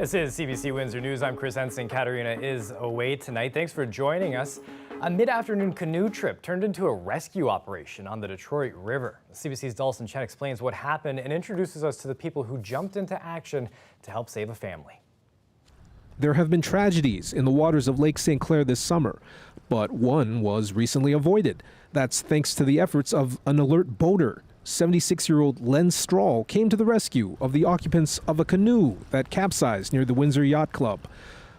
This is CBC Windsor News. I'm Chris Henson. Katerina is away tonight. Thanks for joining us. A mid-afternoon canoe trip turned into a rescue operation on the Detroit River. CBC's Dawson Chen explains what happened and introduces us to the people who jumped into action to help save a family. There have been tragedies in the waters of Lake St. Clair this summer, but one was recently avoided. That's thanks to the efforts of an alert boater. 76-year-old Len Strahl came to the rescue of the occupants of a canoe that capsized near the Windsor Yacht Club.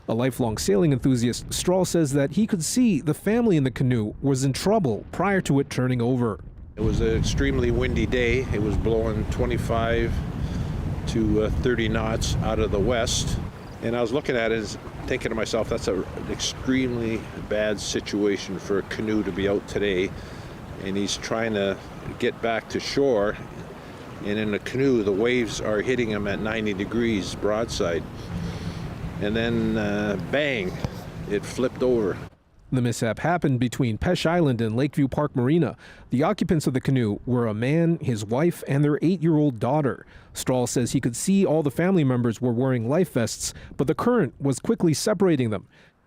A lifelong sailing enthusiast, Strahl says that he could see the family in the canoe was in trouble prior to it turning over. It was an extremely windy day. It was blowing 25 to 30 knots out of the west. And I was looking at it thinking to myself, that's an extremely bad situation for a canoe to be out today. And he's trying to get back to shore. And in the canoe, the waves are hitting him at 90 degrees broadside. And then bang, it flipped over. The mishap happened between Pesh Island and Lakeview Park Marina. The occupants of the canoe were a man, his wife, and their 8-year-old daughter. Strahl says he could see all the family members were wearing life vests, but the current was quickly separating them.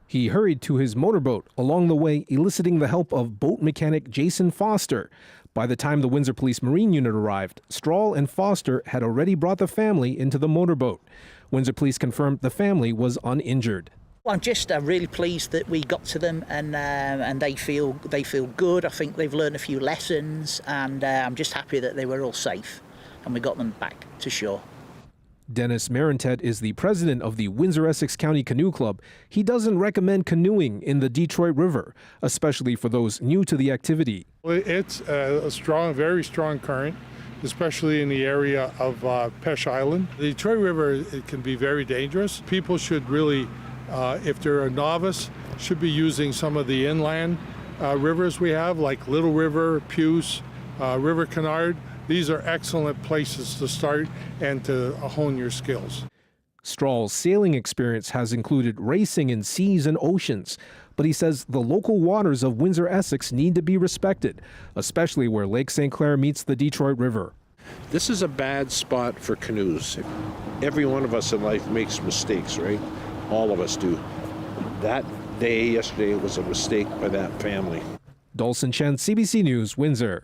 He hurried to his motorboat, along the way eliciting the help of boat mechanic Jason Foster. By the time the Windsor Police Marine Unit arrived, Strahl and Foster had already brought the family into the motorboat. Windsor Police confirmed the family was uninjured. I'm just really pleased that we got to them and they feel good. I think they've learned a few lessons, and I'm just happy that they were all safe and we got them back to shore. Dennis Marentet is the president of the Windsor-Essex County Canoe Club. He doesn't recommend canoeing in the Detroit River, especially for those new to the activity. It's a strong, very strong current, especially in the area of Pesh Island. The Detroit River, it can be very dangerous. People should really, if they're a novice, should be using some of the inland rivers we have, like Little River, Puce, River Canard. These are excellent places to start and to hone your skills. Strahl's sailing experience has included racing in seas and oceans, but he says the local waters of Windsor-Essex need to be respected, especially where Lake St. Clair meets the Detroit River. This is a bad spot for canoes. Every one of us in life makes mistakes, right? All of us do. That day yesterday was a mistake by that family. Dawson Chen, CBC News, Windsor.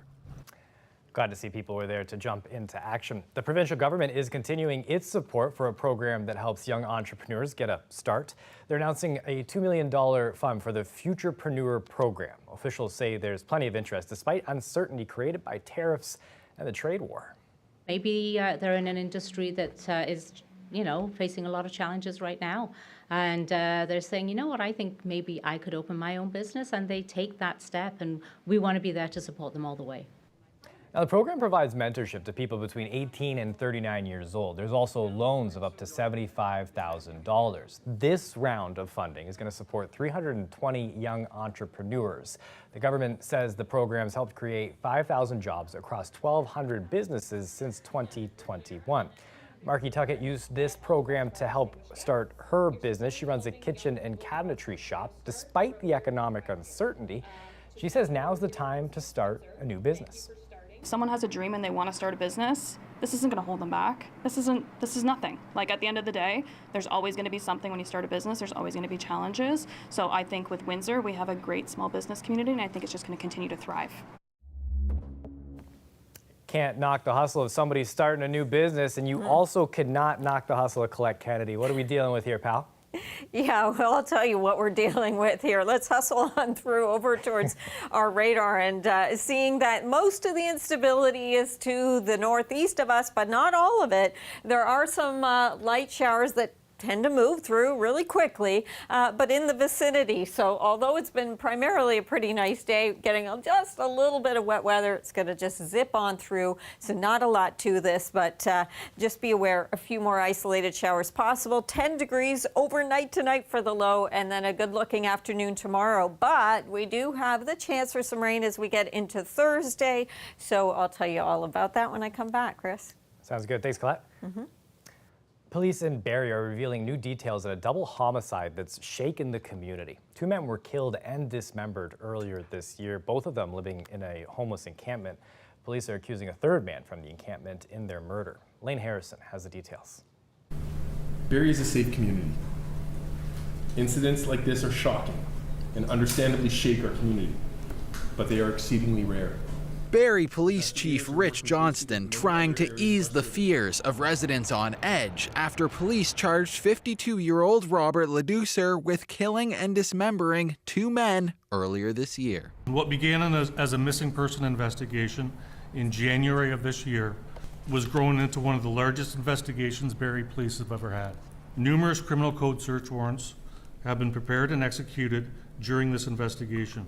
Glad to see people were there to jump into action. The provincial government is continuing its support for a program that helps young entrepreneurs get a start. They're announcing a $2 million fund for the Futurepreneur program. Officials say there's plenty of interest despite uncertainty created by tariffs and the trade war. Maybe they're in an industry that is, facing a lot of challenges right now. And they're saying, you know what, I think maybe I could open my own business, and they take that step, and we want to be there to support them all the way. Now, the program provides mentorship to people between 18 and 39 years old. There's also loans of up to $75,000. This round of funding is going to support 320 young entrepreneurs. The government says the program's helped create 5,000 jobs across 1,200 businesses since 2021. Marky Tuckett used this program to help start her business. She runs a kitchen and cabinetry shop. Despite the economic uncertainty, she says now's the time to start a new business. If someone has a dream and they want to start a business, this isn't going to hold them back. This is nothing. Like, at the end of the day, there's always going to be something when you start a business. There's always going to be challenges. So I think with Windsor, we have a great small business community, and I think it's just going to continue to thrive. Can't knock the hustle of somebody starting a new business, and you also could not knock the hustle of Colette Kennedy. What are we dealing with here, pal? Yeah, well, I'll tell you what we're dealing with here. Let's hustle on through over towards our radar and seeing that most of the instability is to the northeast of us, but not all of it. There are some light showers that tend to move through really quickly, but in the vicinity. So although it's been primarily a pretty nice day, getting just a little bit of wet weather, it's going to just zip on through. So not a lot to this, but just be aware, a few more isolated showers possible. 10 degrees overnight tonight for the low, and then a good looking afternoon tomorrow. But we do have the chance for some rain as we get into Thursday. So I'll tell you all about that when I come back, Chris. Sounds good. Thanks, Colette. Police in Barrie are revealing new details of a double homicide that's shaken the community. 2 men were killed and dismembered earlier this year, both of them living in a homeless encampment. Police are accusing a third man from the encampment in their murder. Lane Harrison has the details. Barrie is a safe community. Incidents like this are shocking and understandably shake our community, but they are exceedingly rare. Barrie Police Chief Rich Johnston trying to ease the fears of residents on edge after police charged 52-year-old Robert Ledoucer with killing and dismembering 2 men earlier this year. What began as a missing person investigation in January of this year was grown into one of the largest investigations Barrie Police have ever had. Numerous criminal code search warrants have been prepared and executed during this investigation,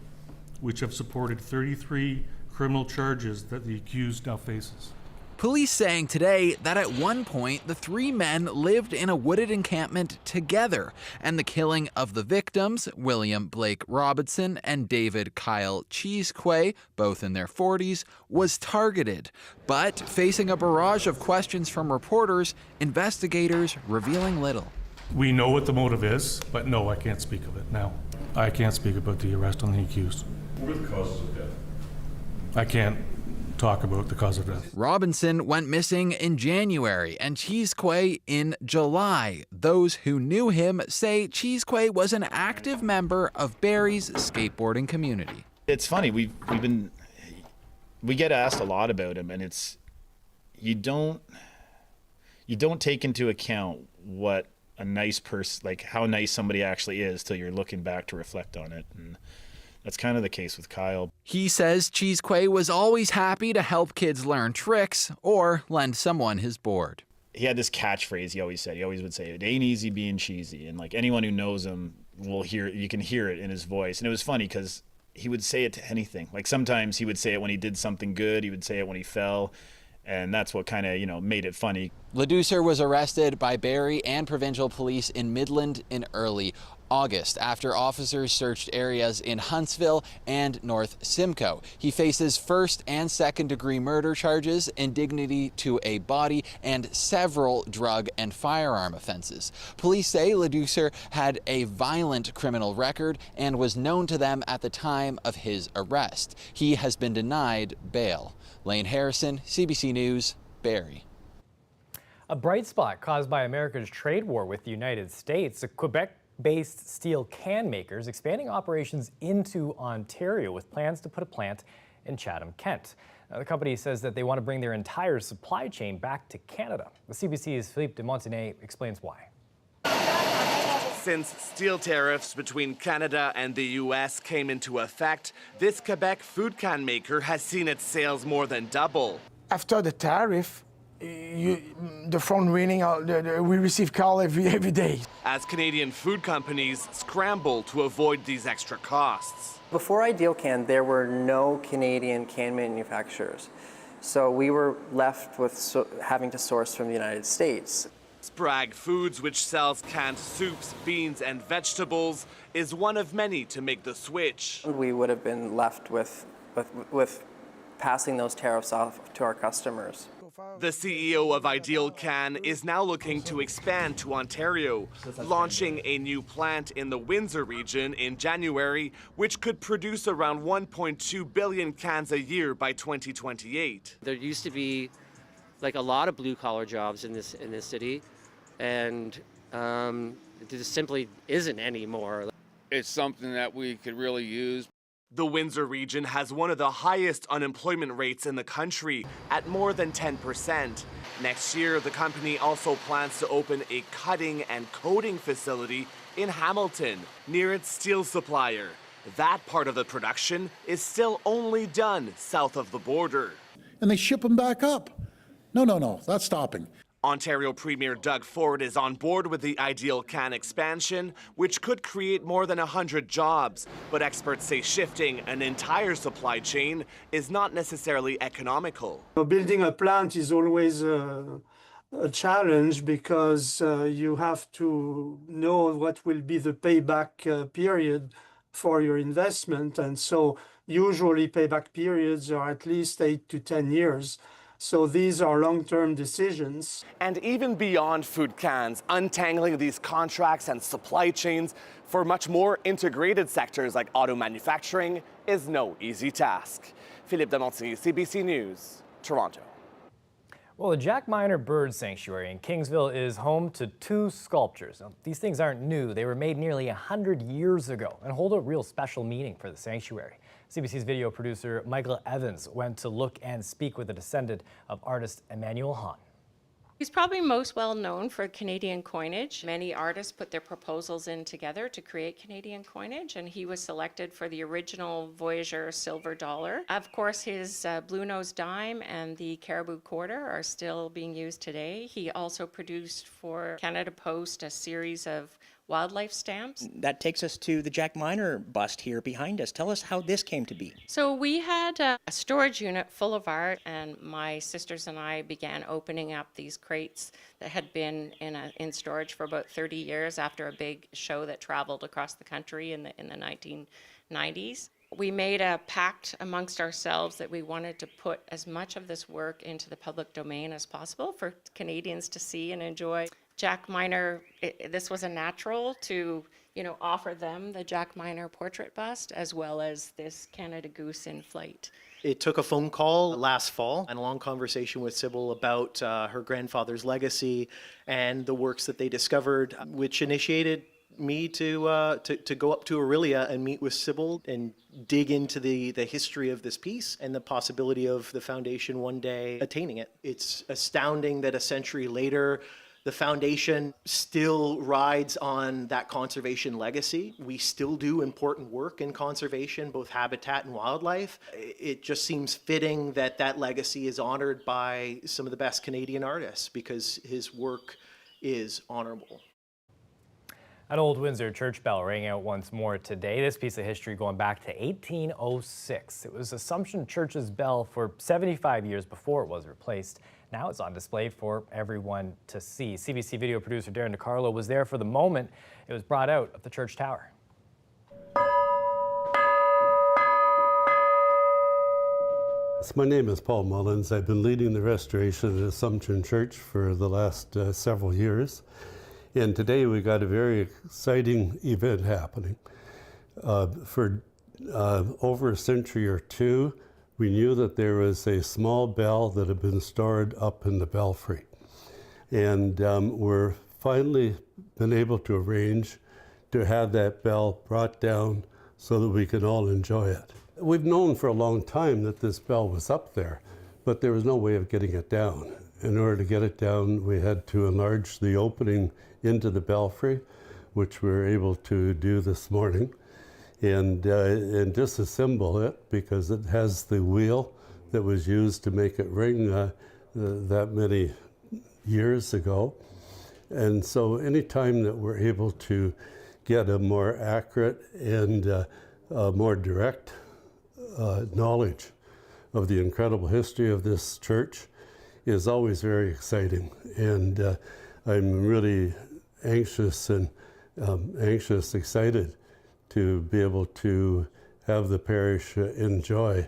which have supported 33 criminal charges that the accused now faces. Police saying today that at one point the 3 men lived in a wooded encampment together, and the killing of the victims, William Blake Robinson and David Kyle Cheesequay, both in their 40s, was targeted. But facing a barrage of questions from reporters, investigators revealing little. We know what the motive is, but no, I can't speak of it now. I can't speak about the arrest on the accused. What were the causes of death? I can't talk about the cause of death. Robinson went missing in January and Cheesequay in July. Those who knew him say Cheesequay was an active member of Barrie's skateboarding community. It's funny, we get asked a lot about him, and it's you don't take into account what a nice person, like how nice somebody actually is, till you're looking back to reflect on it. And that's kind of the case with Kyle. He says Cheesequay was always happy to help kids learn tricks or lend someone his board. He had this catchphrase he always said. He always would say, "It ain't easy being cheesy." And like anyone who knows him will hear, you can hear it in his voice. And it was funny because he would say it to anything. Like sometimes he would say it when he did something good. He would say it when he fell. And that's what kind of, made it funny. Ledoucer was arrested by Barrie and provincial police in Midland in early August after officers searched areas in Huntsville and North Simcoe. He faces first and second degree murder charges, indignity to a body, and several drug and firearm offenses. Police say Ledoucer had a violent criminal record and was known to them at the time of his arrest. He has been denied bail. Lane Harrison, CBC News, Barrie. A bright spot caused by America's trade war with the United States, a Quebec-based steel can makers expanding operations into Ontario with plans to put a plant in Chatham, Kent. Now, the company says that they want to bring their entire supply chain back to Canada. The CBC's Philippe de Montigny explains why. Since steel tariffs between Canada and the U.S. came into effect, this Quebec food can maker has seen its sales more than double. After the tariff, the phone ringing, we receive call every day. As Canadian food companies scramble to avoid these extra costs. Before Ideal Can, there were no Canadian can manufacturers. So we were left with having to source from the United States. Sprague Foods, which sells canned soups, beans, and vegetables, is one of many to make the switch. We would have been left with passing those tariffs off to our customers. The CEO of Ideal Can is now looking to expand to Ontario, launching a new plant in the Windsor region in January, which could produce around 1.2 billion cans a year by 2028. There used to be like a lot of blue-collar jobs in this city, and there simply isn't anymore. It's something that we could really use. The Windsor region has one of the highest unemployment rates in the country, at more than 10%. Next year, the company also plans to open a cutting and coating facility in Hamilton, near its steel supplier. That part of the production is still only done south of the border. And they ship them back up. No, that's stopping. Ontario Premier Doug Ford is on board with the Ideal Can expansion, which could create more than 100 jobs. But experts say shifting an entire supply chain is not necessarily economical. Building a plant is always a challenge because you have to know what will be the payback period for your investment. And so usually payback periods are at least 8 to 10 years. So these are long-term decisions. And even beyond food cans, untangling these contracts and supply chains for much more integrated sectors like auto manufacturing is no easy task. Philippe de Montigny, CBC News, Toronto. Well, the Jack Miner Bird Sanctuary in Kingsville is home to 2 sculptures. Now, these things aren't new. They were made nearly 100 years ago and hold a real special meaning for the sanctuary. CBC's video producer Michael Evans went to look and speak with a descendant of artist Emmanuel Hahn. He's probably most well known for Canadian coinage. Many artists put their proposals in together to create Canadian coinage, and he was selected for the original Voyageur silver dollar. Of course, his blue nose dime and the caribou quarter are still being used today. He also produced for Canada Post a series of wildlife stamps. That takes us to the Jack Miner bust here behind us. Tell us how this came to be. So we had a storage unit full of art, and my sisters and I began opening up these crates that had been in storage for about 30 years after a big show that traveled across the country in the 1990s. We made a pact amongst ourselves that we wanted to put as much of this work into the public domain as possible for Canadians to see and enjoy. Jack Miner, this was a natural to, offer them the Jack Miner portrait bust as well as this Canada Goose in flight. It took a phone call last fall and a long conversation with Sybil about her grandfather's legacy and the works that they discovered, which initiated me to go up to Orillia and meet with Sybil and dig into the history of this piece and the possibility of the foundation one day attaining it. It's astounding that a century later, the foundation still rides on that conservation legacy. We still do important work in conservation, both habitat and wildlife. It just seems fitting that that legacy is honored by some of the best Canadian artists because his work is honorable. An old Windsor church bell rang out once more today. This piece of history going back to 1806. It was Assumption Church's bell for 75 years before it was replaced. Now it's on display for everyone to see. CBC video producer Darren DiCarlo was there for the moment it was brought out of the church tower. My name is Paul Mullins. I've been leading the restoration at Assumption Church for the last several years. And today we got a very exciting event happening. For over a century or two, we knew that there was a small bell that had been stored up in the belfry. And we're finally been able to arrange to have that bell brought down so that we can all enjoy it. We've known for a long time that this bell was up there, but there was no way of getting it down. In order to get it down, we had to enlarge the opening into the belfry, which we were able to do this morning, and disassemble it because it has the wheel that was used to make it ring that many years ago. And so anytime that we're able to get a more accurate and more direct knowledge of the incredible history of this church is always very exciting. And I'm really excited to be able to have the parish enjoy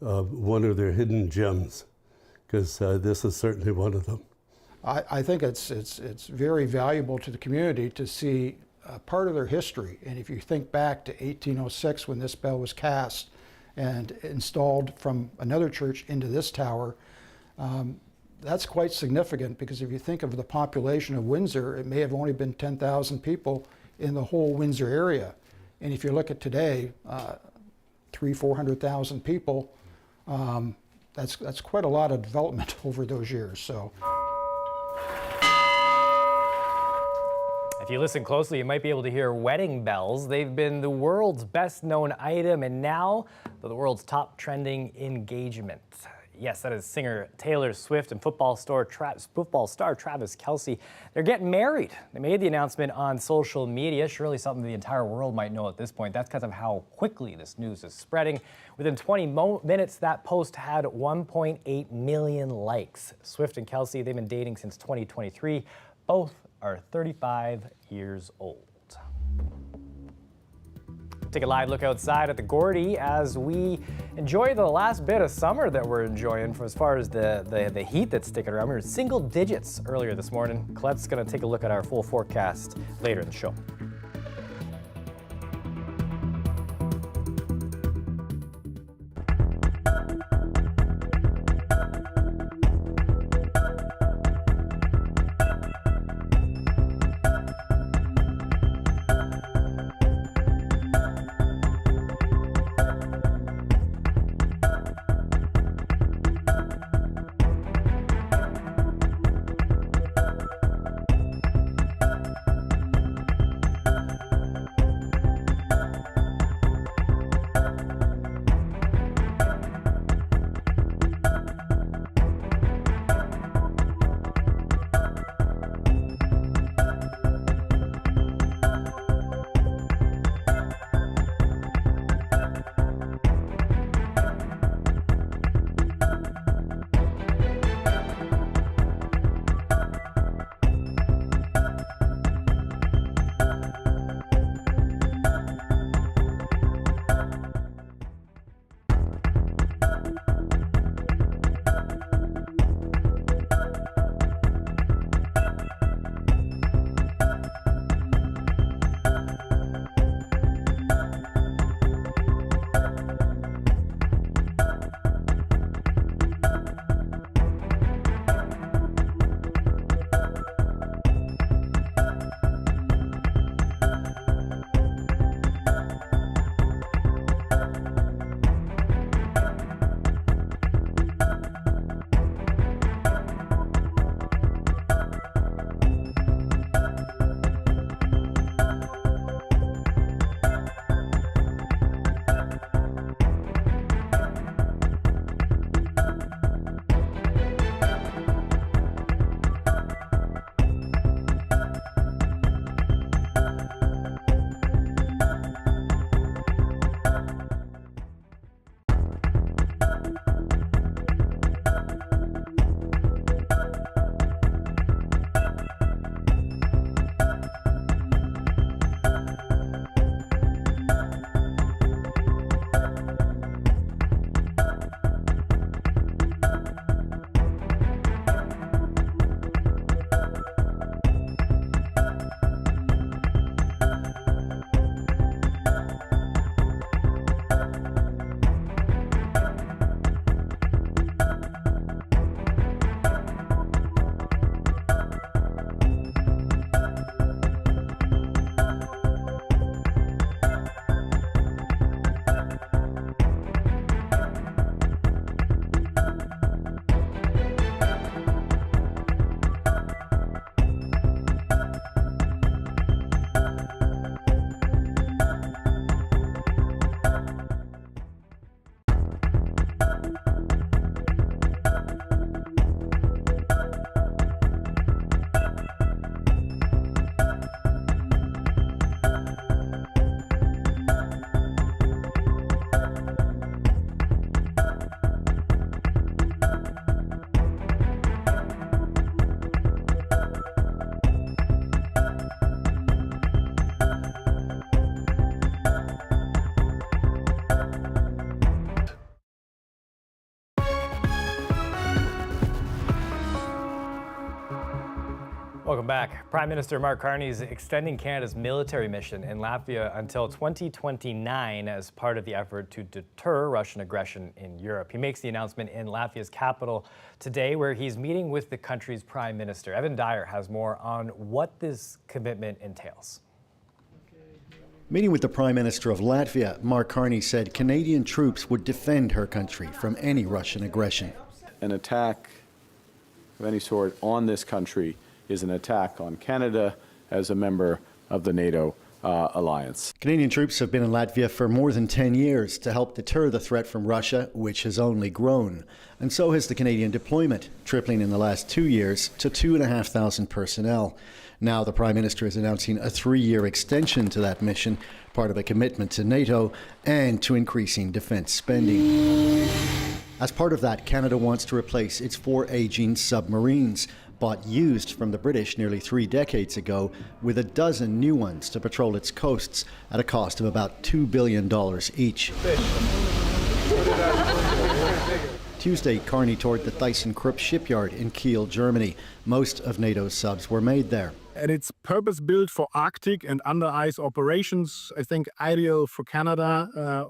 one of their hidden gems, because this is certainly one of them. I think it's very valuable to the community to see part of their history. And if you think back to 1806 when this bell was cast and installed from another church into this tower, that's quite significant, because if you think of the population of Windsor, it may have only been 10,000 people in the whole Windsor area. And if you look at today, 300,000–400,000 people, that's quite a lot of development over those years. So, if you listen closely, you might be able to hear wedding bells. They've been the world's best known item, and now they're the world's top trending engagement. Yes, that is singer Taylor Swift and football star Travis Kelce. They're getting married. They made the announcement on social media. Surely something the entire world might know at this point. That's because of how quickly this news is spreading. Within 20 minutes, that post had 1.8 million likes. Swift and Kelce, they've been dating since 2023. Both are 35 years old. Take a live look outside at the Gordy as we enjoy the last bit of summer that we're enjoying for as far as the heat that's sticking around. We were in single digits earlier this morning. Colette's going to take a look at our full forecast later in the show. Welcome back. Prime Minister Mark Carney is extending Canada's military mission in Latvia until 2029 as part of the effort to deter Russian aggression in Europe. He makes the announcement in Latvia's capital today, where he's meeting with the country's prime minister. Evan Dyer has more on what this commitment entails. Meeting with the Prime Minister of Latvia, Mark Carney said Canadian troops would defend her country from any Russian aggression. An attack of any sort on this country is an attack on Canada as a member of the NATO alliance. Canadian troops have been in Latvia for more than 10 years to help deter the threat from Russia, which has only grown. And so has the Canadian deployment, tripling in the last 2 years to 2,500 personnel. Now the Prime Minister is announcing a 3-year extension to that mission, part of a commitment to NATO and to increasing defence spending. As part of that, Canada wants to replace its 4 aging submarines, bought used from the British nearly 3 decades ago, with a dozen new ones to patrol its coasts at a cost of about $2 billion each. Tuesday, Carney toured the ThyssenKrupp shipyard in Kiel, Germany. Most of NATO's subs were made there. And it's purpose-built for Arctic and under-ice operations. I think ideal for Canada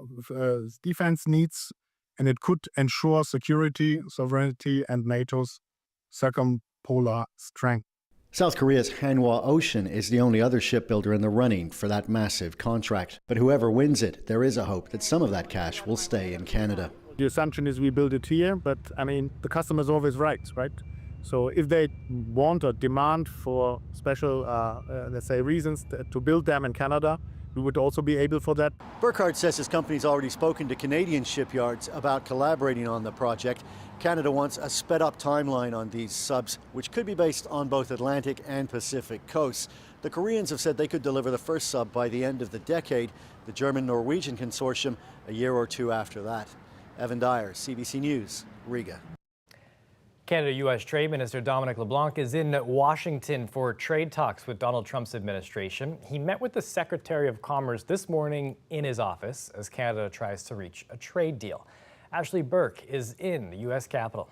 defense needs, and it could ensure security, sovereignty, and NATO's circumpolar strength. South Korea's Hanwha Ocean is the only other shipbuilder in the running for that massive contract. But whoever wins it, there is a hope that some of that cash will stay in Canada. The assumption is we build it here, but I mean, the customer is always right? So if they want or demand for special, let's say, reasons to build them in Canada, we would also be able for that. Burkhardt says his company's already spoken to Canadian shipyards about collaborating on the project. Canada wants a sped-up timeline on these subs, which could be based on both Atlantic and Pacific coasts. The Koreans have said they could deliver the first sub by the end of the decade, the German-Norwegian consortium a year or two after that. Evan Dyer, CBC News, Riga. Canada-U.S. Trade Minister Dominic LeBlanc is in Washington for trade talks with Donald Trump's administration. He met with the Secretary of Commerce this morning in his office as Canada tries to reach a trade deal. Ashley Burke is in the U.S. Capitol.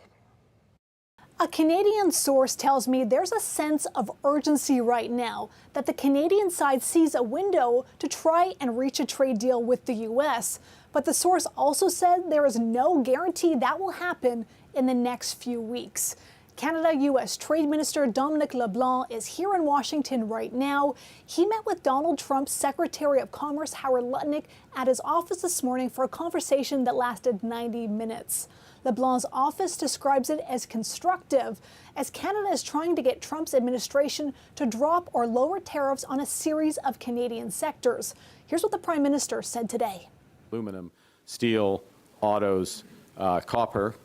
A Canadian source tells me there's a sense of urgency right now that the Canadian side sees a window to try and reach a trade deal with the U.S. But the source also said there is no guarantee that will happen in the next few weeks. Canada-U.S. Trade Minister Dominic LeBlanc is here in Washington right now. He met with Donald Trump's Secretary of Commerce, Howard Lutnick, at his office this morning for a conversation that lasted 90 minutes. LeBlanc's office describes it as constructive, as Canada is trying to get Trump's administration to drop or lower tariffs on a series of Canadian sectors. Here's what the Prime Minister said today. Aluminum, steel, autos, copper.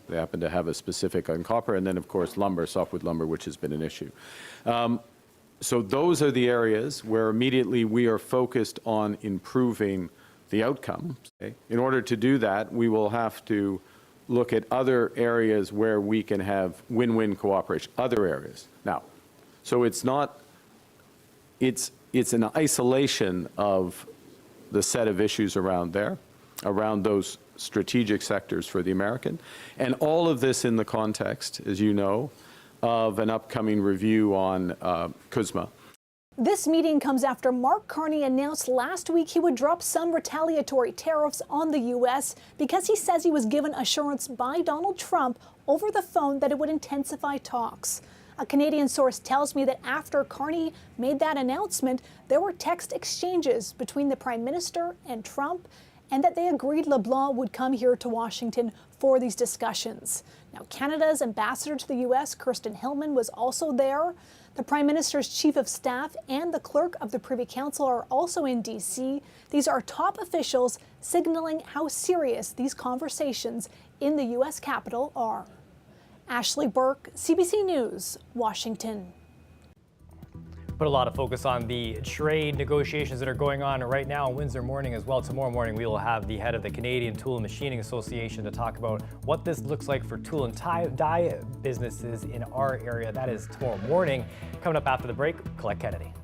They happen to have a specific on copper, and then, of course, lumber, softwood lumber, which has been an issue. So those are the areas where immediately we are focused on improving the outcome. Okay? In order to do that, we will have to look at other areas where we can have win-win cooperation, other areas. Now, so it's not, it's an isolation of the set of issues around there, around those strategic sectors for the American, and all of this in the context, as you know, of an upcoming review on CUSMA. This meeting comes after Mark Carney announced last week he would drop some retaliatory tariffs on the U.S. because he says he was given assurance by Donald Trump over the phone that it would intensify talks. A Canadian source tells me that after Carney made that announcement, there were text exchanges between the Prime Minister and Trump, and that they agreed LeBlanc would come here to Washington for these discussions. Now, Canada's ambassador to the U.S., Kirsten Hillman, was also there. The Prime Minister's Chief of Staff and the Clerk of the Privy Council are also in D.C. These are top officials signaling how serious these conversations in the U.S. Capitol are. Ashley Burke, CBC News, Washington. Put a lot of focus on the trade negotiations that are going on right now in Windsor morning as well. Tomorrow morning, we will have the head of the Canadian Tool and Machining Association to talk about what this looks like for tool and die businesses in our area. That is tomorrow morning. Coming up after the break, Colette Kennedy.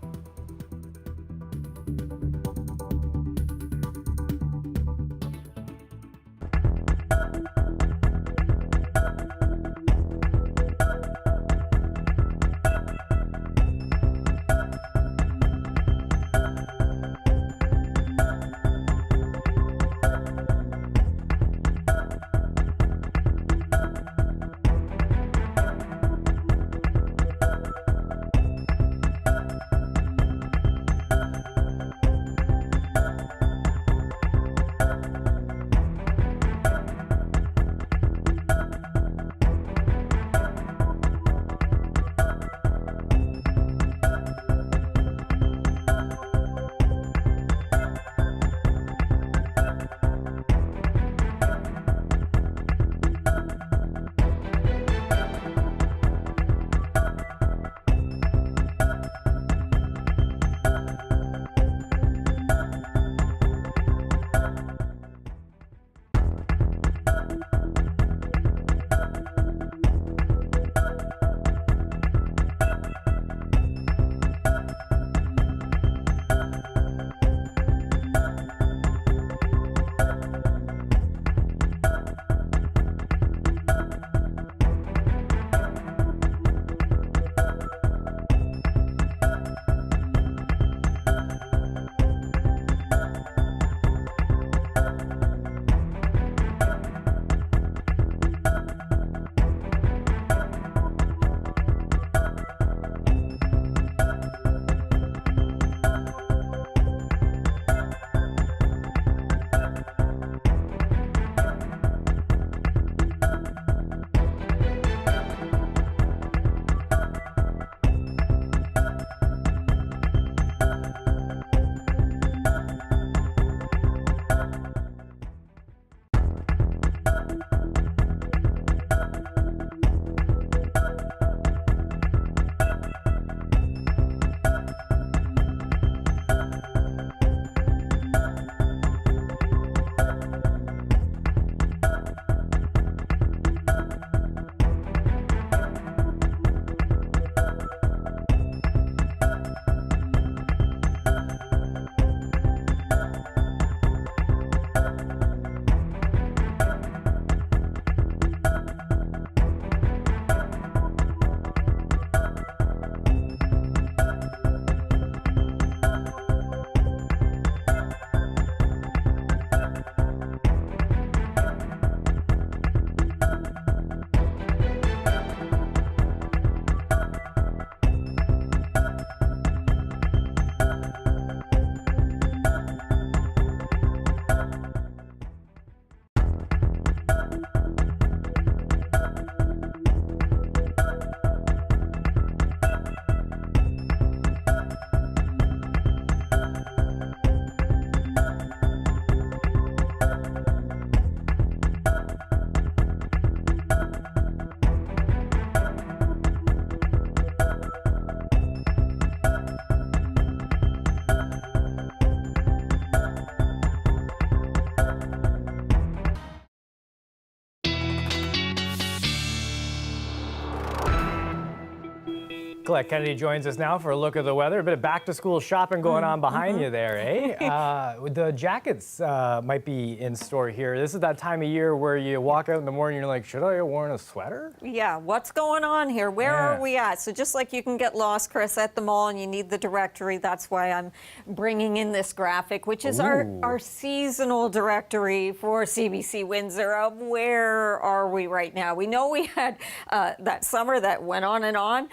Colette Kennedy joins us now for a look at the weather. A bit of back-to-school shopping going on behind you there, eh? The jackets might be in store here. This is that time of year where you walk out in the morning and you're like, should I have worn a sweater? Yeah, what's going on here? Where are we at? So just like you can get lost, Chris, at the mall and you need the directory, that's why I'm bringing in this graphic, which is our seasonal directory for CBC Windsor of where are we right now. We know we had that summer that went on and on,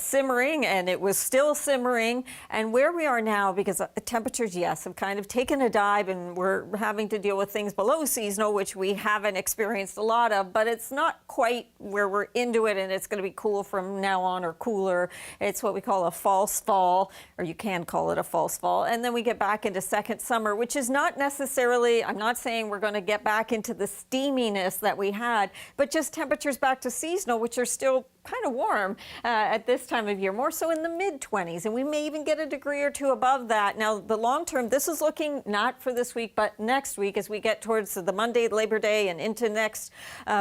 simmering, and it was still simmering. And where we are now, because the temperatures, yes, have kind of taken a dive, and we're having to deal with things below seasonal, which we haven't experienced a lot of, but it's not quite where we're into it, and it's going to be cool from now on, or cooler. It's what we call a false fall, or you can call it a false fall. And then we get back into second summer, which is not necessarily, I'm not saying we're going to get back into the steaminess that we had, but just temperatures back to seasonal, which are still kind of warm at this time of year, more so in the mid-20s, and we may even get a degree or two above that. Now, the long term, this is looking not for this week, but next week as we get towards the Monday, Labor Day, and into next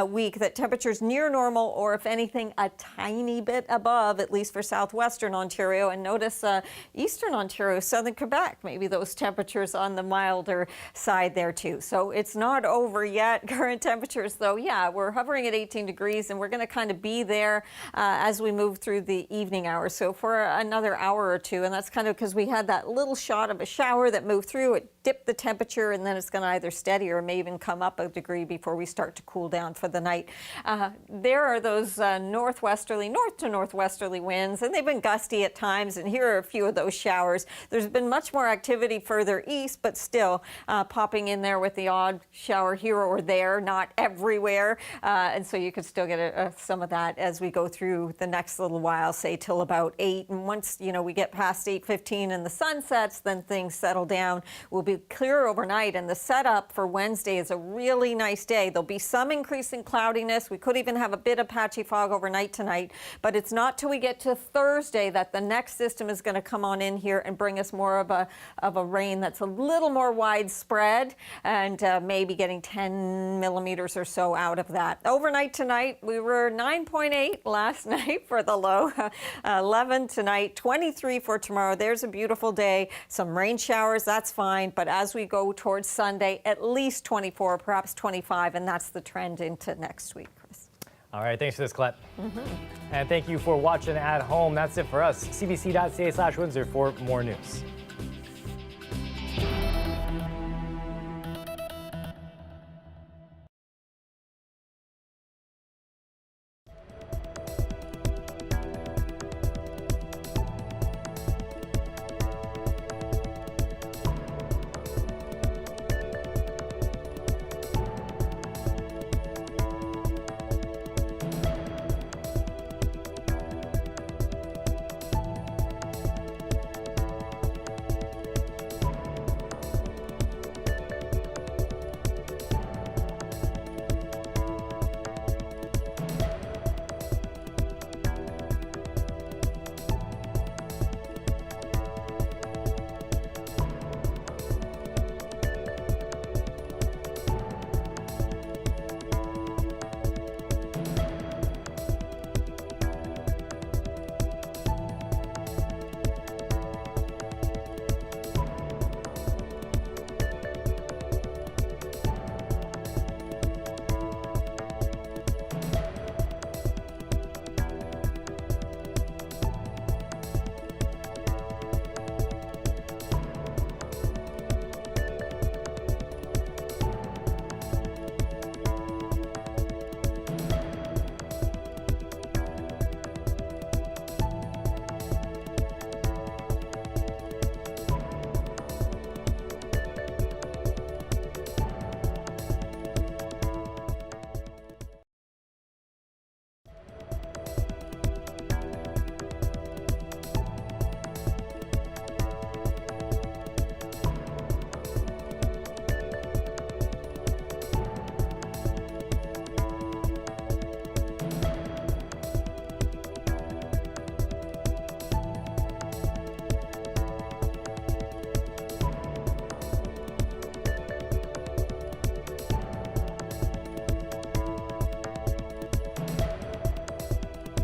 week, that temperatures near normal, or if anything, a tiny bit above, at least for southwestern Ontario. And notice eastern Ontario, southern Quebec, maybe those temperatures on the milder side there too. So it's not over yet. Current temperatures, though, yeah, we're hovering at 18 degrees, and we're going to kind of be there as we move through the evening hours. So for another hour or two, and that's kind of because we had that little shot of a shower that moved through, it dipped the temperature, and then it's going to either steady or may even come up a degree before we start to cool down for the night. There are those north to northwesterly winds, and they've been gusty at times, and here are a few of those showers. There's been much more activity further east, but still popping in there with the odd shower here or there, not everywhere, and so you could still get some of that as we go through the next little while, say till about 8. And once we get past 8:15 and the sun sets, then things settle down. We'll be clear overnight, and the setup for Wednesday is a really nice day. There'll be some increase in cloudiness. We could even have a bit of patchy fog overnight tonight, but it's not till we get to Thursday that the next system is going to come on in here and bring us more of a rain that's a little more widespread, and maybe getting 10 millimeters or so out of that. Overnight tonight, we were 9.8 last night for the low, 11 tonight, 23 for tomorrow. There's a beautiful day. Some rain showers, that's fine, but as we go towards Sunday, at least 24, perhaps 25, and that's the trend into next week, Chris. All right, thanks for this, Colette. And thank you for watching at home. That's it for us. cbc.ca/Windsor for more news.